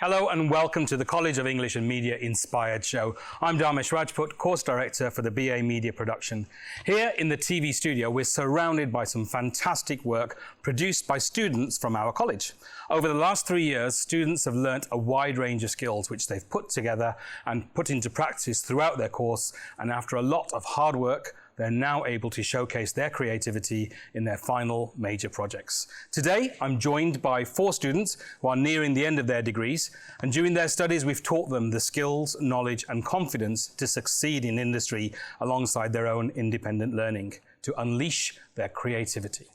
Hello and welcome to the College of English and Media Inspired Show. I'm Dharmesh Rajput, Course Director for the BA Media Production. Here in the TV studio, we're surrounded by some fantastic work produced by students from our college. Over the last 3 years, students have learnt a wide range of skills which they've put together and put into practice throughout their course, and after a lot of hard work, they're now able to showcase their creativity in their final major projects. Today, I'm joined by 4 students who are nearing the end of their degrees, and during their studies, we've taught them the skills, knowledge, and confidence to succeed in industry alongside their own independent learning, to unleash their creativity.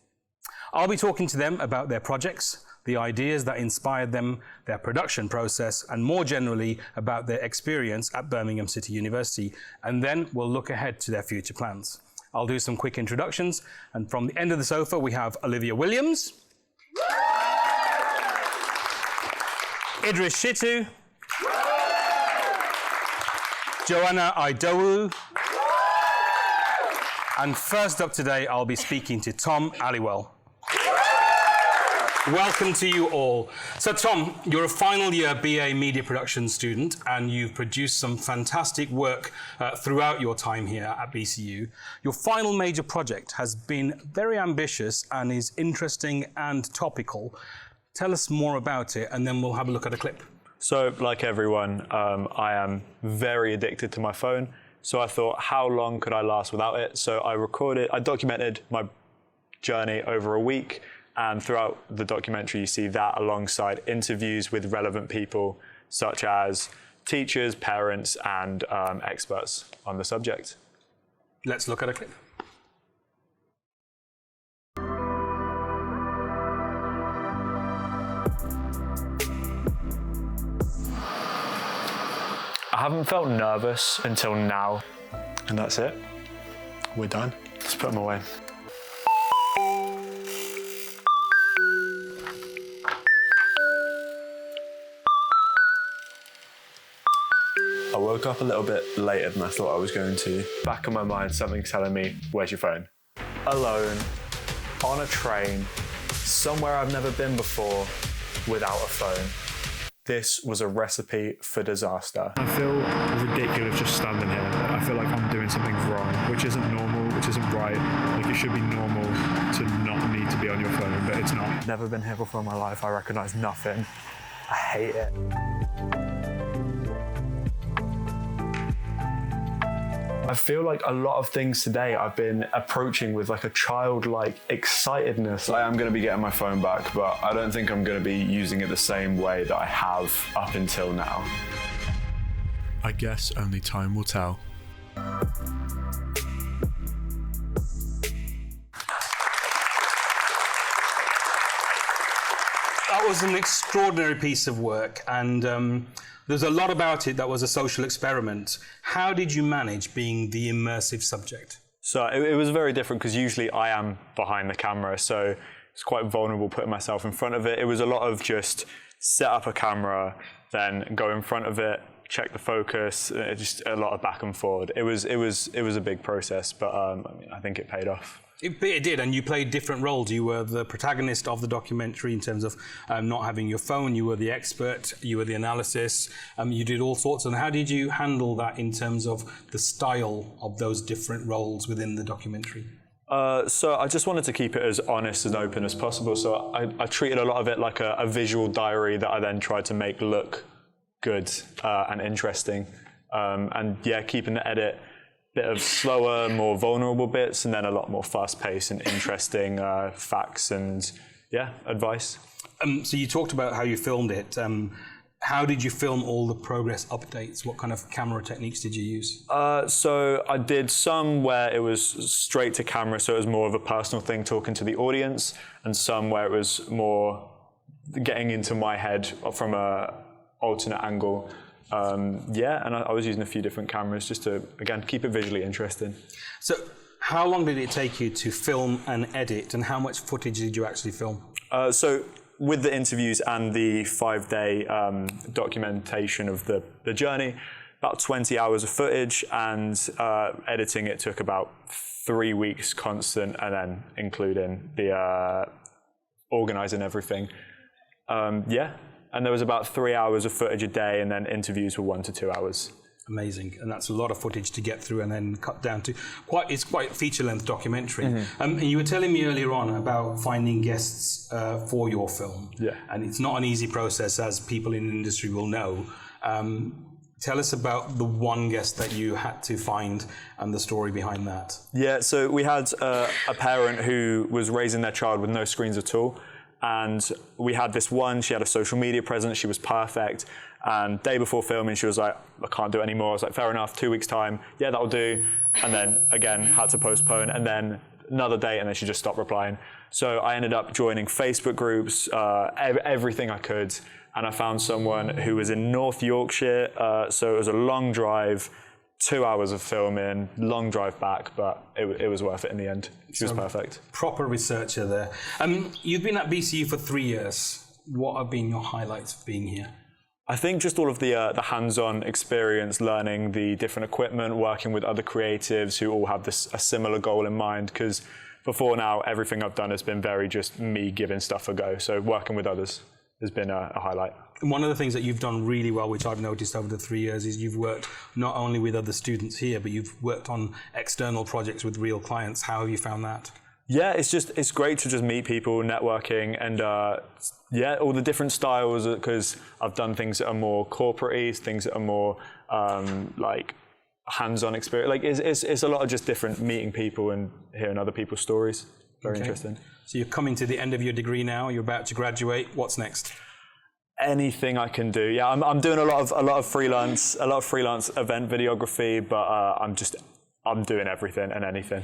I'll be talking to them about their projects, the ideas that inspired them, their production process, and more generally about their experience at Birmingham City University, and then we'll look ahead to their future plans. I'll do some quick introductions, and from the end of the sofa we have Olivia Williams, Idris Shitu, Joanna Idowu, and first up today I'll be speaking to Tom Aliwell. Welcome to you all. So Tom, you're a final year BA Media Production student and you've produced some fantastic work throughout your time here at BCU. Your final major project has been very ambitious and is interesting and topical. Tell us more about it and then we'll have a look at a clip. So like everyone, I am very addicted to my phone. So I thought, how long could I last without it? So I documented my journey over a week. And throughout the documentary, you see that alongside interviews with relevant people, such as teachers, parents, and experts on the subject. Let's look at a clip. I haven't felt nervous until now. And that's it. We're done. Let's put them away. I woke up a little bit later than I thought I was going to. Back in my mind, something's telling me, where's your phone? Alone, on a train, somewhere I've never been before, without a phone. This was a recipe for disaster. I feel ridiculous just standing here. I feel like I'm doing something wrong, which isn't normal, which isn't right. Like it should be normal to not need to be on your phone, but it's not. Never been here before in my life. I recognise nothing. I hate it. I feel like a lot of things today I've been approaching with like a childlike excitedness. I am going to be getting my phone back, but I don't think I'm going to be using it the same way that I have up until now. I guess only time will tell. That was an extraordinary piece of work, and there's a lot about it that was a social experiment. How did you manage being the immersive subject? So it was very different because usually I am behind the camera, so it's quite vulnerable putting myself in front of it. It was a lot of just set up a camera, then go in front of it, check the focus, just a lot of back and forward. It was a big process, but I think it paid off. It did, and you played different roles. You were the protagonist of the documentary in terms of not having your phone. You were the expert. You were the analysis. You did all sorts. And how did you handle that in terms of the style of those different roles within the documentary? So I just wanted to keep it as honest and open as possible. So I treated a lot of it like a visual diary that I then tried to make look good and interesting. And yeah, keeping the edit bit of slower, more vulnerable bits, and then a lot more fast-paced and interesting facts and, yeah, advice. So you talked about how you filmed it. How did you film all the progress updates? What kind of camera techniques did you use? So I did some where it was straight to camera, so it was more of a personal thing, talking to the audience, and some where it was more getting into my head from a alternate angle. Yeah, and I was using a few different cameras just to, again, keep it visually interesting. So how long did it take you to film and edit, and how much footage did you actually film? So with the interviews and the 5-day documentation of the journey, about 20 hours of footage, and editing it took about 3 weeks constant, and then including the organising everything. Yeah. And there was about 3 hours of footage a day, and then interviews were 1 to 2 hours. Amazing, and that's a lot of footage to get through and then cut down to it's quite a feature-length documentary. And you were telling me earlier on about finding guests for your film. Yeah. And it's not an easy process, as people in the industry will know. Tell us about the one guest that you had to find and the story behind that. Yeah, so we had a parent who was raising their child with no screens at all. And we had this one, she had a social media presence, she was perfect. And day before filming, she was like, I can't do it anymore. I was like, fair enough, 2 weeks time, yeah, that'll do. And then again, had to postpone. And then another date, and then she just stopped replying. So I ended up joining Facebook groups, everything I could. And I found someone who was in North Yorkshire. So it was a long drive, 2 hours of filming, long drive back, but it was worth it in the end. She was perfect. Proper researcher there. You've been at BCU for 3 years. What have been your highlights of being here? I think just all of the hands-on experience, learning the different equipment, working with other creatives who all have a similar goal in mind, because before now, everything I've done has been very just me giving stuff a go. So working with others has been a highlight. One of the things that you've done really well, which I've noticed over the 3 years, is you've worked not only with other students here, but you've worked on external projects with real clients. How have you found that? Yeah, it's great to just meet people, networking, and all the different styles, because I've done things that are more corporate-y, things that are more like hands-on experience. Like it's a lot of just different meeting people and hearing other people's stories. Very interesting. So you're coming to the end of your degree now. You're about to graduate. What's next? Anything I can do. Yeah, I'm doing a lot of freelance event videography, but I'm doing everything and anything.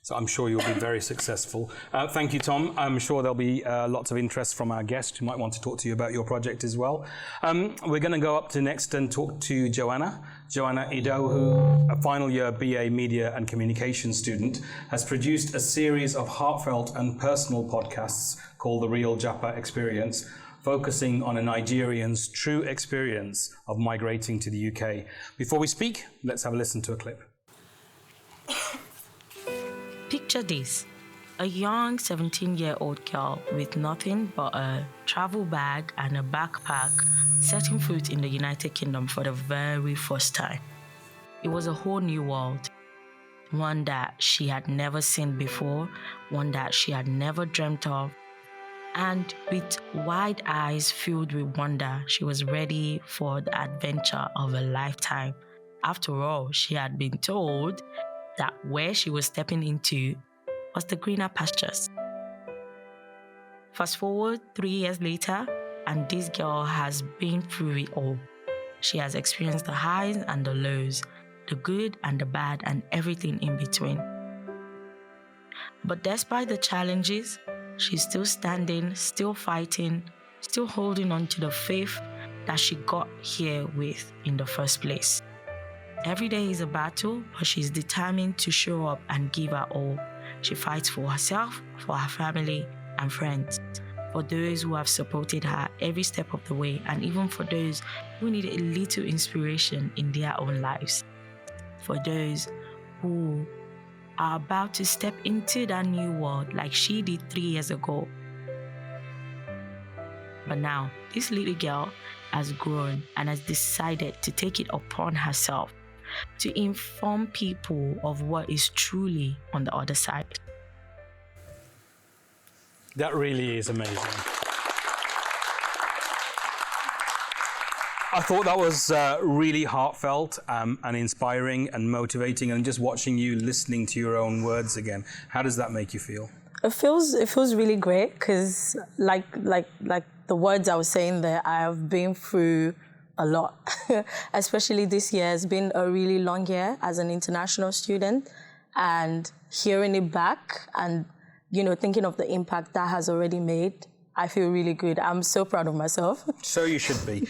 So I'm sure you'll be very successful. Thank you, Tom. I'm sure there'll be lots of interest from our guests who might want to talk to you about your project as well. We're going to go up to next and talk to Joanna. Joanna Ido, who, a final year BA Media and Communication student, has produced a series of heartfelt and personal podcasts called The Real Japa Experience, focusing on a Nigerian's true experience of migrating to the UK. Before we speak, let's have a listen to a clip. Picture this, a young 17-year-old girl with nothing but a travel bag and a backpack setting foot in the United Kingdom for the very first time. It was a whole new world, one that she had never seen before, one that she had never dreamt of. And with wide eyes filled with wonder, she was ready for the adventure of a lifetime. After all, she had been told that where she was stepping into was the greener pastures. Fast forward 3 years later, and this girl has been through it all. She has experienced the highs and the lows, the good and the bad, and everything in between. But despite the challenges, she's still standing, still fighting, still holding on to the faith that she got here with in the first place. Every day is a battle, but she's determined to show up and give her all. She fights for herself, for her family and friends, for those who have supported her every step of the way, and even for those who need a little inspiration in their own lives. For those who are about to step into that new world like she did 3 years ago. But now, this little girl has grown and has decided to take it upon herself to inform people of what is truly on the other side. That really is amazing. I thought that was really heartfelt and inspiring and motivating, and just watching you listening to your own words again. How does that make you feel? It feels really great, because like the words I was saying there, I have been through a lot. Especially this year has been a really long year as an international student, and hearing it back and thinking of the impact that has already made, I feel really good. I'm so proud of myself. So you should be.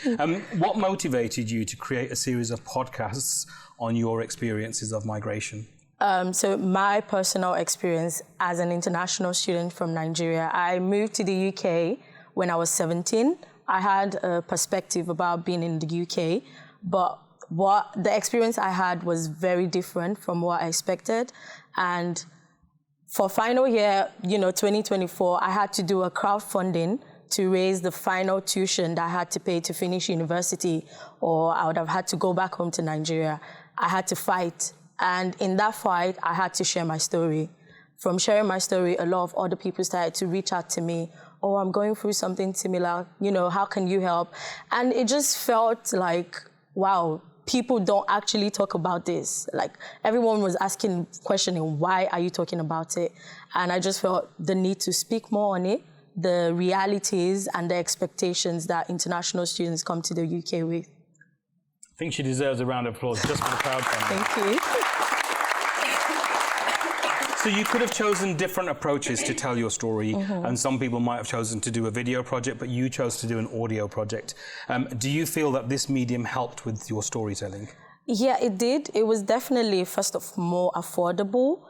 What motivated you to create a series of podcasts on your experiences of migration? So my personal experience as an international student from Nigeria, I moved to the UK when I was 17. I had a perspective about being in the UK, but the experience I had was very different from what I expected. And for final year, 2024, I had to do a crowdfunding to raise the final tuition that I had to pay to finish university, or I would have had to go back home to Nigeria. I had to fight. And in that fight, I had to share my story. From sharing my story, a lot of other people started to reach out to me. Oh, I'm going through something similar. How can you help? And it just felt like, wow, people don't actually talk about this. Like, everyone was questioning, why are you talking about it? And I just felt the need to speak more on it, the realities and the expectations that international students come to the UK with. I think she deserves a round of applause just for the crowdfunding. Thank you. So you could have chosen different approaches to tell your story, and some people might have chosen to do a video project, but you chose to do an audio project. Do you feel that this medium helped with your storytelling? Yeah, it did. It was definitely, first of all, more affordable,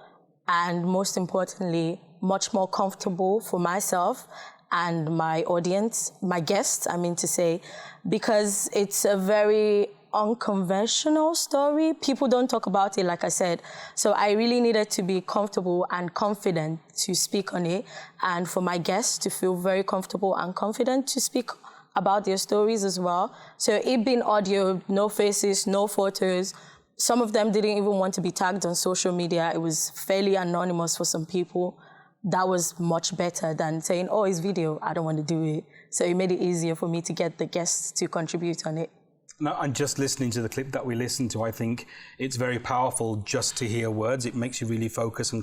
and most importantly, much more comfortable for myself and my audience, my guests, because it's a very unconventional story. People don't talk about it, like I said. So I really needed to be comfortable and confident to speak on it, and for my guests to feel very comfortable and confident to speak about their stories as well. So it being audio, no faces, no photos. Some of them didn't even want to be tagged on social media. It was fairly anonymous for some people. That was much better than saying, oh, it's video, I don't want to do it. So it made it easier for me to get the guests to contribute on it. No, and just listening to the clip that we listened to, I think it's very powerful just to hear words. It makes you really focus and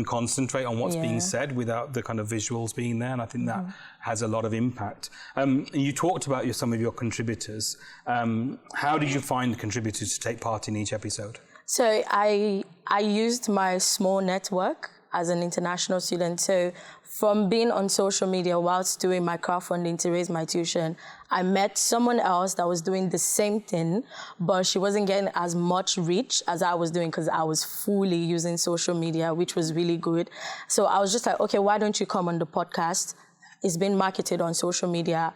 concentrate on what's being said without the kind of visuals being there. And I think that has a lot of impact. And you talked about some of your contributors. How did you find contributors to take part in each episode? So I used my small network as an international student. So from being on social media whilst doing my crowdfunding to raise my tuition, I met someone else that was doing the same thing, but she wasn't getting as much reach as I was doing because I was fully using social media, which was really good. So I was just like, okay, why don't you come on the podcast? It's been marketed on social media.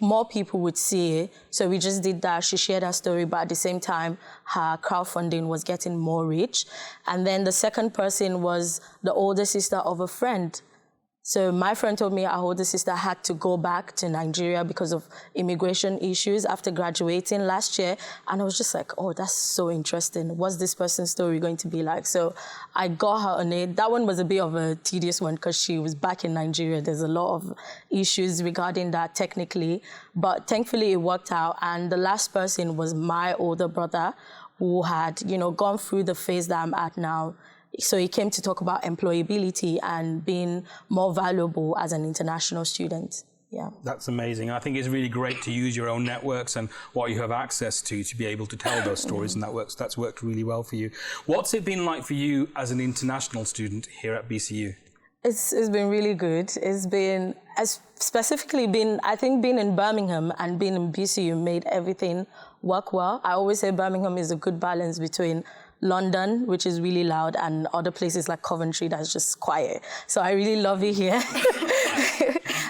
More people would see it. So we just did that. She shared her story, but at the same time, her crowdfunding was getting more reach. And then the second person was the older sister of a friend. So my friend told me her older sister had to go back to Nigeria because of immigration issues after graduating last year. And I was just like, oh, that's so interesting. What's this person's story going to be like? So I got her on it. That one was a bit of a tedious one because she was back in Nigeria. There's a lot of issues regarding that technically. But thankfully it worked out. And the last person was my older brother who had, gone through the phase that I'm at now. So he came to talk about employability and being more valuable as an international student. Yeah. That's amazing. I think it's really great to use your own networks and what you have access to be able to tell those stories, and that's worked really well for you. What's it been like for you as an international student here at BCU? It's been really good. It's been, I think being in Birmingham and being in BCU made everything work well. I always say Birmingham is a good balance between London, which is really loud, and other places like Coventry that's just quiet. So I really love it here.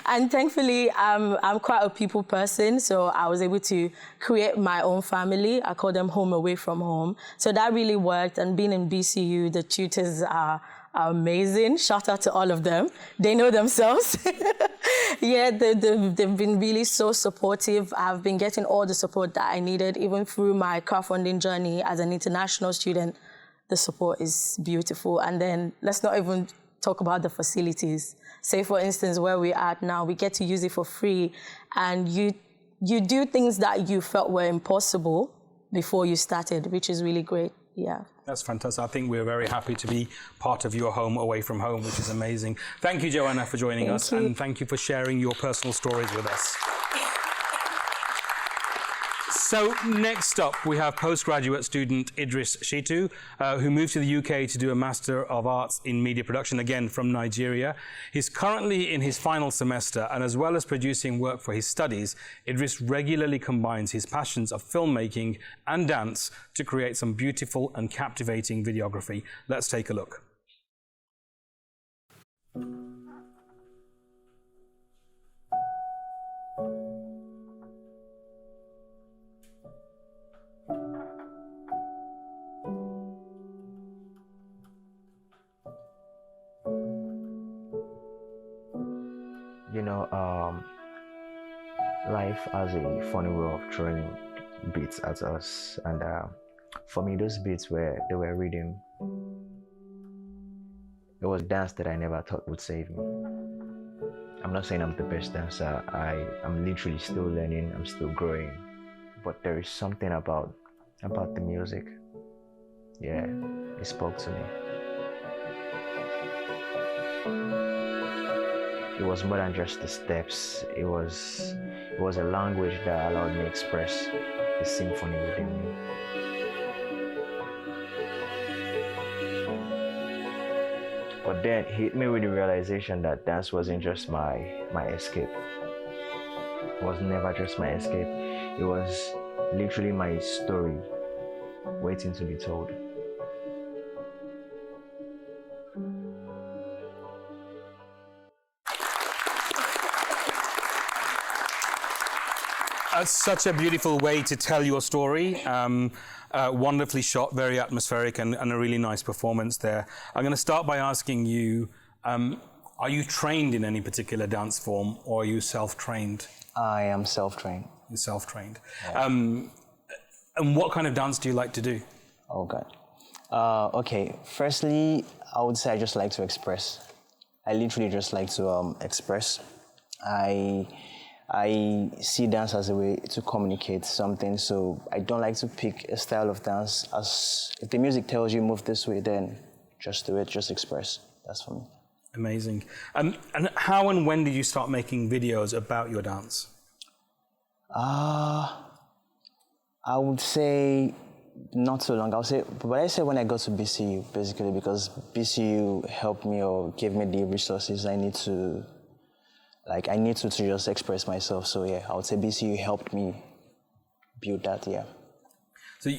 And thankfully, I'm quite a people person, so I was able to create my own family. I call them home away from home. So that really worked, and being in BCU, the tutors are amazing. Shout out to all of them. They know themselves. Yeah, they've been really so supportive. I've been getting all the support that I needed, even through my crowdfunding journey as an international student. The support is beautiful. And then let's not even talk about the facilities. Say, for instance, where we're at now, we get to use it for free. And you do things that you felt were impossible before you started, which is really great. Yeah. That's fantastic. I think we're very happy to be part of your home away from home, which is amazing. Thank you, Joanna, for joining us. And thank you for sharing your personal stories with us. So next up, we have postgraduate student Idris Shitu, who moved to the UK to do a Master of Arts in Media Production, again from Nigeria. He's currently in his final semester, and as well as producing work for his studies, Idris regularly combines his passions of filmmaking and dance to create some beautiful and captivating videography. Let's take a look. You know, life has a funny way of throwing beats at us, and for me, those beats they were rhythm. It was dance that I never thought would save me. I'm not saying I'm the best dancer. I'm literally still learning. I'm still growing, but there is something about the music. Yeah, it spoke to me. It was more than just the steps. It was a language that allowed me to express the symphony within me. But then it hit me with the realization that dance wasn't just my escape. It was never just my escape. It was literally my story waiting to be told. That's such a beautiful way to tell your story. Wonderfully shot, very atmospheric, and a really nice performance there. I'm going to start by asking you, are you trained in any particular dance form, or are you self-trained? I am self-trained. You're self-trained. Yeah. And what kind of dance do you like to do? Oh, God. Okay, firstly, I would say I just like to express. I literally just like to express. I see dance as a way to communicate something, so I don't like to pick a style of dance. As if the music tells you move this way, then just do it, just express. That's for me. Amazing. And how and when did you start making videos about your dance? I would say not so long. But I say when I got to BCU, basically, because BCU helped me or gave me the resources I need to just express myself. So yeah, I would say BCU helped me build that, yeah. So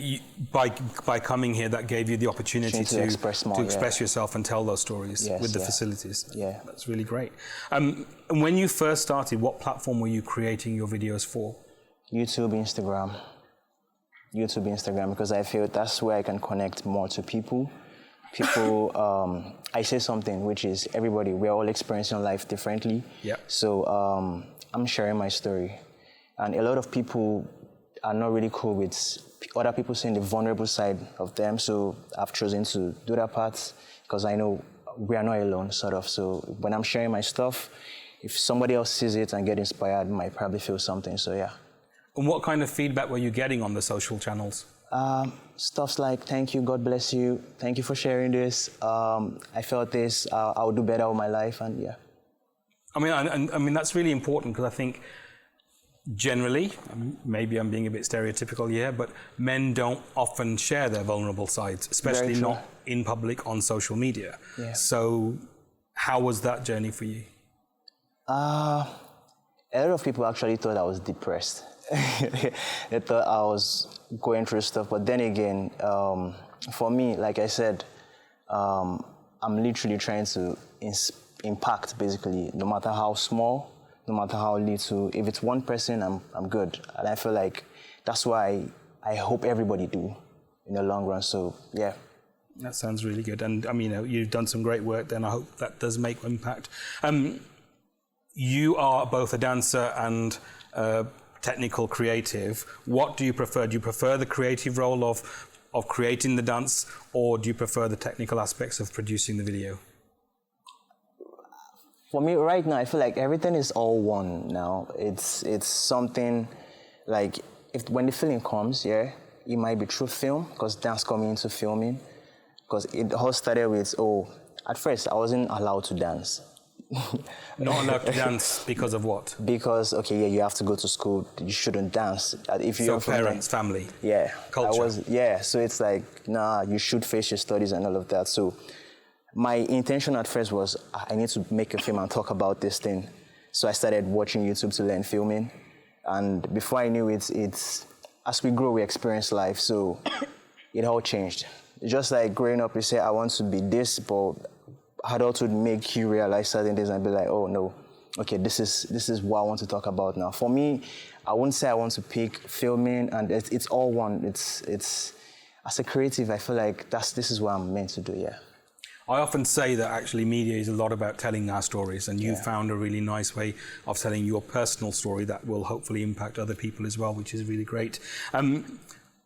by coming here, that gave you the opportunity to express more, express yourself and tell those stories with the facilities. Yeah. That's really great. And when you first started, what platform were you creating your videos for? YouTube, Instagram, because I feel that's where I can connect more to people. I say something, which is everybody, we're all experiencing life differently. Yeah. So I'm sharing my story. And a lot of people are not really cool with other people seeing the vulnerable side of them. So I've chosen to do that part because I know we are not alone, sort of. So when I'm sharing my stuff, if somebody else sees it and get inspired, might probably feel something, so yeah. And what kind of feedback were you getting on the social channels? Stuffs like, thank you, God bless you, thank you for sharing this, I felt this, I'll do better with my life, and yeah. I mean, that's really important because I think generally, maybe I'm being a bit stereotypical here, but men don't often share their vulnerable sides, especially not in public on social media. Yeah. So how was that journey for you? A lot of people actually thought I was depressed. They thought I was going through stuff, but then again, for me, like I said, I'm literally trying to impact, basically, no matter how small, no matter how little. If it's one person, I'm good, and I feel like that's why I hope everybody do in the long run. So yeah. That sounds really good, and I mean, you've done some great work. Then I hope that does make impact. You are both a dancer and technical creative. What do you prefer? Do you prefer the creative role of creating the dance, or do you prefer the technical aspects of producing the video? For me, right now, I feel like everything is all one now. It's something like, when the feeling comes, yeah, it might be through film, because dance coming into filming, because it all started with, at first, I wasn't allowed to dance. Not allowed to dance because of what? Because, you have to go to school, you shouldn't dance. If so parents, family, culture. So it's like, nah, you should face your studies and all of that. So my intention at first was, I need to make a film and talk about this thing. So I started watching YouTube to learn filming. And before I knew it, as we grow, we experience life. So it all changed. Just like growing up, you say, I want to be this, but adulthood make you realize certain things and be like, oh no, okay, this is what I want to talk about now. For me, I wouldn't say I want to pick filming, and it's all one. It's as a creative, I feel like this is what I'm meant to do, yeah. I often say that actually media is a lot about telling our stories, and you've found a really nice way of telling your personal story that will hopefully impact other people as well, which is really great.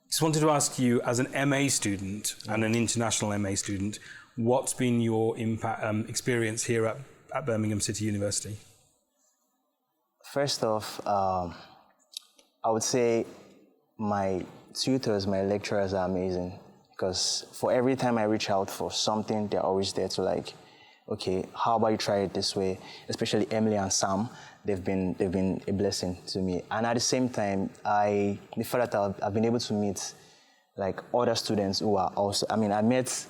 Just wanted to ask you, as an MA student and an international MA student, what's been your experience here at Birmingham City University? First off, I would say my tutors, my lecturers are amazing, because for every time I reach out for something, they're always there to like, okay, how about you try it this way? Especially Emily and Sam, they've been a blessing to me. And at the same time, the fact that I've been able to meet like other students who are also, I mean, I met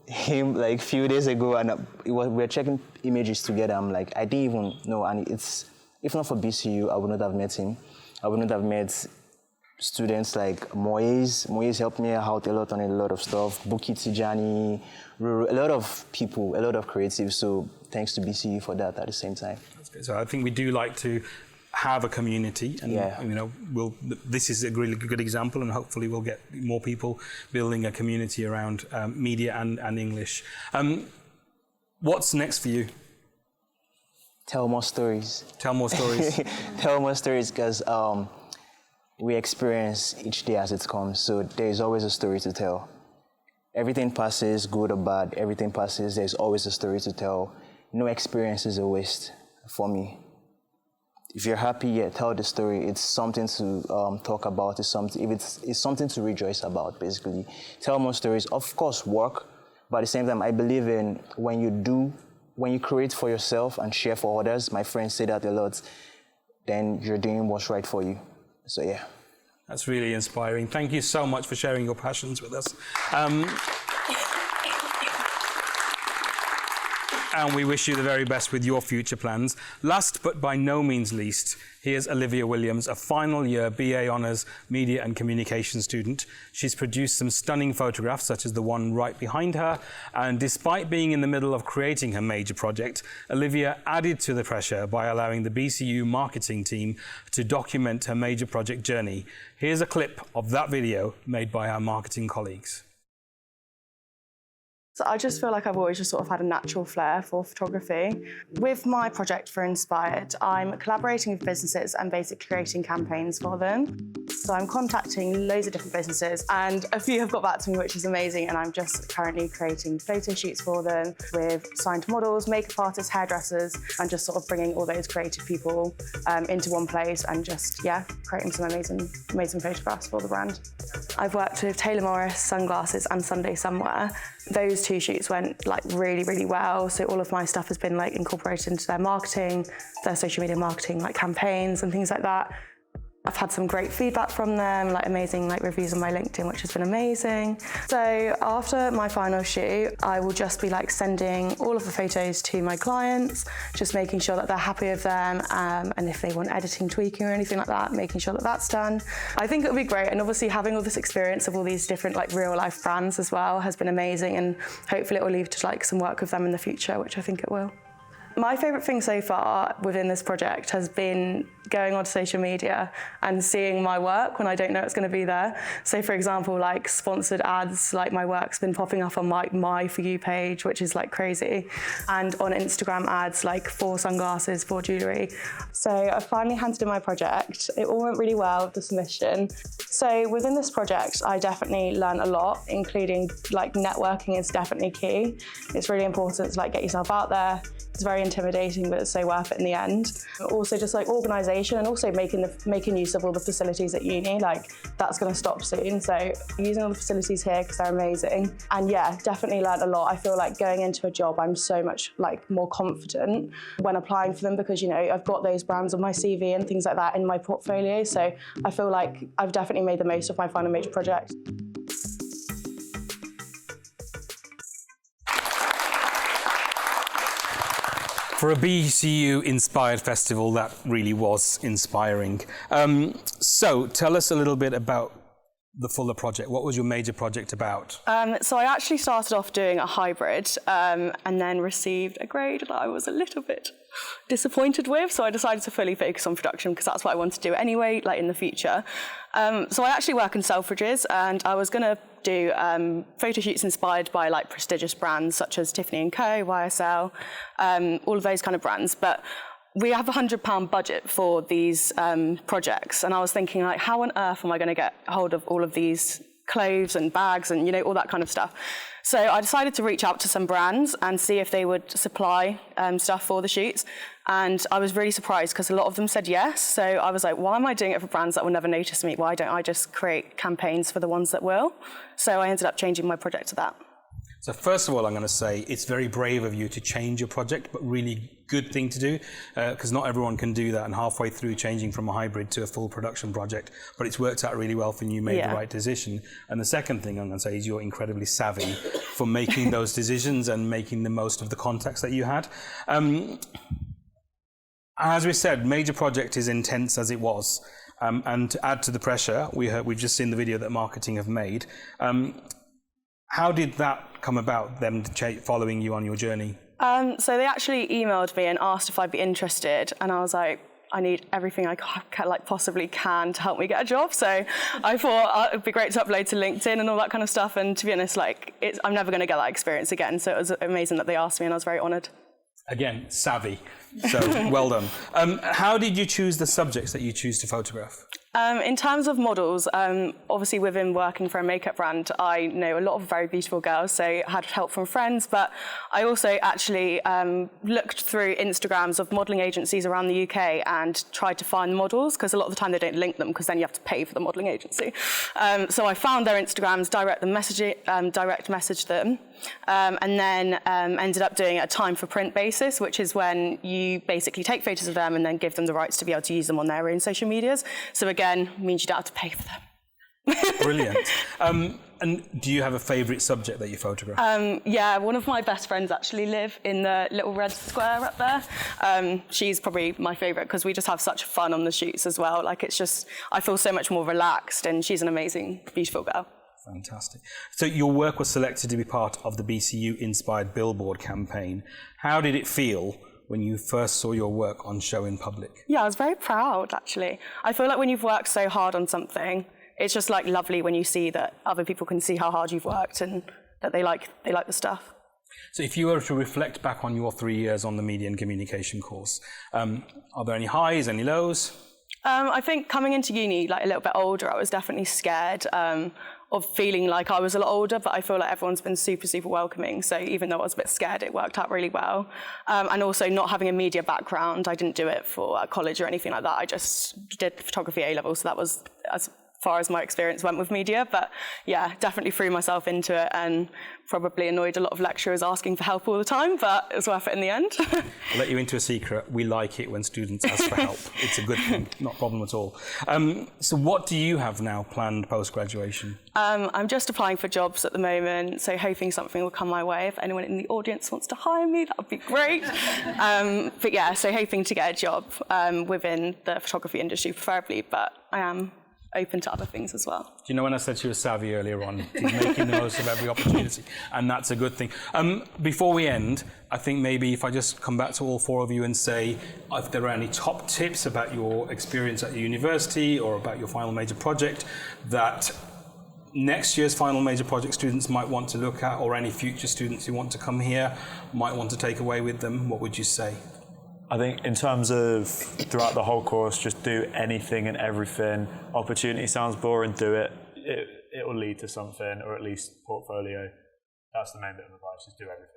him like a few days ago, and we were checking images together. I'm like, I didn't even know, and if not for BCU, I would not have met him. I would not have met students like Moise. Moise helped me out a lot on a lot of stuff. Buki Tijani, a lot of people, a lot of creatives. So thanks to BCU for that at the same time. That's good. So I think we do like to have a community, and you know, this is a really good example, and hopefully we'll get more people building a community around media and English. What's next for you? Tell more stories. Tell more stories. Tell more stories, because we experience each day as it comes, so there's always a story to tell. Everything passes, good or bad, everything passes, there's always a story to tell. No experience is a waste for me. If you're happy, tell the story. It's something to talk about, it's something to rejoice about, basically. Tell more stories. Of course, work, but at the same time, I believe in when you create for yourself and share for others, my friends say that a lot, then you're doing what's right for you. So yeah. That's really inspiring. Thank you so much for sharing your passions with us. And we wish you the very best with your future plans. Last but by no means least, here's Olivia Williams, a final year BA Honours Media and Communication student. She's produced some stunning photographs, such as the one right behind her. And despite being in the middle of creating her major project, Olivia added to the pressure by allowing the BCU marketing team to document her major project journey. Here's a clip of that video made by our marketing colleagues. So I just feel like I've always just sort of had a natural flair for photography. With my project for Inspired, I'm collaborating with businesses and basically creating campaigns for them. So I'm contacting loads of different businesses, and a few have got back to me, which is amazing, and I'm just currently creating photo shoots for them with signed models, makeup artists, hairdressers, and just sort of bringing all those creative people into one place and just, creating some amazing photographs for the brand. I've worked with Taylor Morris, Sunglasses, and Sunday Somewhere. Those two shoots went like really, really well. So all of my stuff has been like incorporated into their marketing, their social media marketing, like campaigns and things like that. I've had some great feedback from them, like amazing reviews on my LinkedIn, which has been amazing. So after my final shoot, I will just be sending all of the photos to my clients, just making sure that they're happy with them, and if they want editing, tweaking or anything like that, making sure that that's done. I think it'll be great, and obviously having all this experience of all these different real life brands as well has been amazing, and hopefully it will lead to some work with them in the future, which I think it will. My favourite thing so far within this project has been going onto social media and seeing my work when I don't know it's going to be there. So for example, sponsored ads, my work's been popping up on my For You page, which is crazy. And on Instagram ads, for sunglasses, for jewellery. So I finally handed in my project. It all went really well with the submission. So within this project, I definitely learned a lot, including networking is definitely key. It's really important to get yourself out there. It's very intimidating, but it's so worth it in the end. Also just organisation, and also making use of all the facilities at uni, that's going to stop soon. So using all the facilities here because they're amazing. And definitely learned a lot. I feel like going into a job, I'm so much more confident when applying for them because, I've got those brands on my CV and things like that in my portfolio. So I feel like I've definitely made the most of my final major project. For a BCU-inspired festival, that really was inspiring. So tell us a little bit about the Fuller project. What was your major project about? So I actually started off doing a hybrid and then received a grade that I was a little bit disappointed with. So I decided to fully focus on production because that's what I wanted to do anyway, in the future. So I actually work in Selfridges, and I was going to do photo shoots inspired by like prestigious brands such as Tiffany & Co, YSL, all of those kind of brands. But we have a £100 budget for these projects, and I was thinking, like, how on earth am I going to get hold of all of these clothes and bags and, you know, all that kind of stuff? So I decided to reach out to some brands and see if they would supply stuff for the shoots. And I was really surprised because a lot of them said yes. So I was like, why am I doing it for brands that will never notice me? Why don't I just create campaigns for the ones that will? So I ended up changing my project to that. So first of all, I'm going to say it's very brave of you to change your project, but really good thing to do, because not everyone can do that, and halfway through changing from a hybrid to a full production project, but it's worked out really well for you, you made the right decision. And the second thing I'm going to say is you're incredibly savvy for making those decisions and making the most of the contacts that you had. As we said, major project is intense as it was, and to add to the pressure, we've just seen the video that marketing have made. How did that come about, them following you on your journey? So they actually emailed me and asked if I'd be interested, and I was like, I need everything I possibly can to help me get a job. So I thought it'd be great to upload to LinkedIn and all that kind of stuff. And to be honest, like, I'm never going to get that experience again. So it was amazing that they asked me, and I was very honoured. Again, savvy. So well done. How did you choose the subjects that you choose to photograph? In terms of models, obviously within working for a makeup brand, I know a lot of very beautiful girls, so I had help from friends, but I also actually looked through Instagrams of modelling agencies around the UK and tried to find models, because a lot of the time they don't link them, because then you have to pay for the modelling agency. So I found their Instagrams, direct messaged them, and then ended up doing a time for print basis, which is when you basically take photos of them and then give them the rights to be able to use them on their own social medias. So again, means you don't have to pay for them. Brilliant. And do you have a favourite subject that you photograph? Yeah, one of my best friends actually live in the little red square up there. She's probably my favourite because we just have such fun on the shoots as well. Like, it's just, I feel so much more relaxed, and she's an amazing, beautiful girl. Fantastic. So your work was selected to be part of the BCU-inspired billboard campaign. How did it feel when you first saw your work on show in public? Yeah, I was very proud, actually. I feel like when you've worked so hard on something, it's just like lovely when you see that other people can see how hard you've worked and that they like the stuff. So if you were to reflect back on your 3 years on the media and communication course, are there any highs, any lows? I think coming into uni, like a little bit older, I was definitely scared of feeling like I was a lot older, but I feel like everyone's been super, super welcoming. So even though I was a bit scared, it worked out really well. And also not having a media background, I didn't do it for college or anything like that. I just did photography A-level, so that was as far as my experience went with media. But yeah, definitely threw myself into it and probably annoyed a lot of lecturers asking for help all the time, but it was worth it in the end. I'll let you into a secret. We like it when students ask for help. It's a good thing, not a problem at all. So what do you have now planned post-graduation? I'm just applying for jobs at the moment, so hoping something will come my way. If anyone in the audience wants to hire me, that would be great. But yeah, so hoping to get a job within the photography industry preferably, but I am open to other things as well. Do you know when I said she was savvy earlier on? She's making the most of every opportunity, and that's a good thing. Before we end, I think maybe if I just come back to all four of you and say if there are any top tips about your experience at the university or about your final major project that next year's final major project students might want to look at, or any future students who want to come here might want to take away with them, what would you say? I think in terms of throughout the whole course, just do anything and everything. Opportunity sounds boring, do it. It will lead to something, or at least portfolio. That's the main bit of advice, just do everything.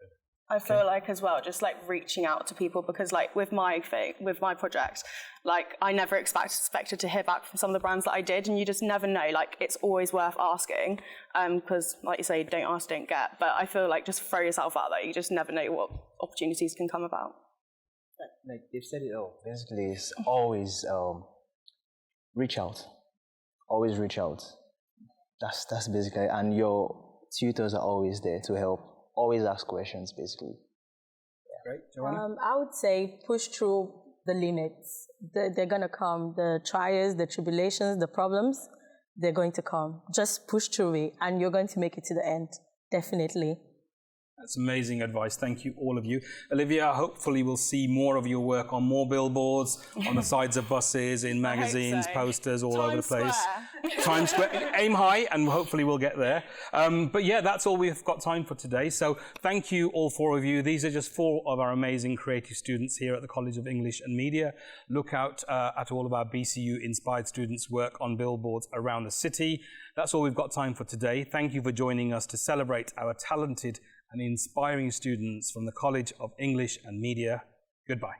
I feel like as well, just like reaching out to people, because like with my project, like I never expected to hear back from some of the brands that I did, and you just never know. Like, it's always worth asking, because like you say, don't ask, don't get. But I feel like just throw yourself out there. You just never know what opportunities can come about. Like they've said it all. Basically, it's always reach out. Always reach out. That's basically, and your tutors are always there to help. Always ask questions, basically. Yeah. Great, Joanna? I would say push through the limits. They're gonna come. The trials, the tribulations, the problems, they're going to come. Just push through it, and you're going to make it to the end. Definitely. That's amazing advice. Thank you, all of you. Olivia, hopefully we'll see more of your work on more billboards, on the sides of buses, in magazines, posters, all over the place. Times Square. Aim high, and hopefully we'll get there. But yeah, that's all we've got time for today. So thank you, all four of you. These are just four of our amazing creative students here at the College of English and Media. Look out at all of our BCU-inspired students' work on billboards around the city. That's all we've got time for today. Thank you for joining us to celebrate our talented and inspiring students from the College of English and Media. Goodbye.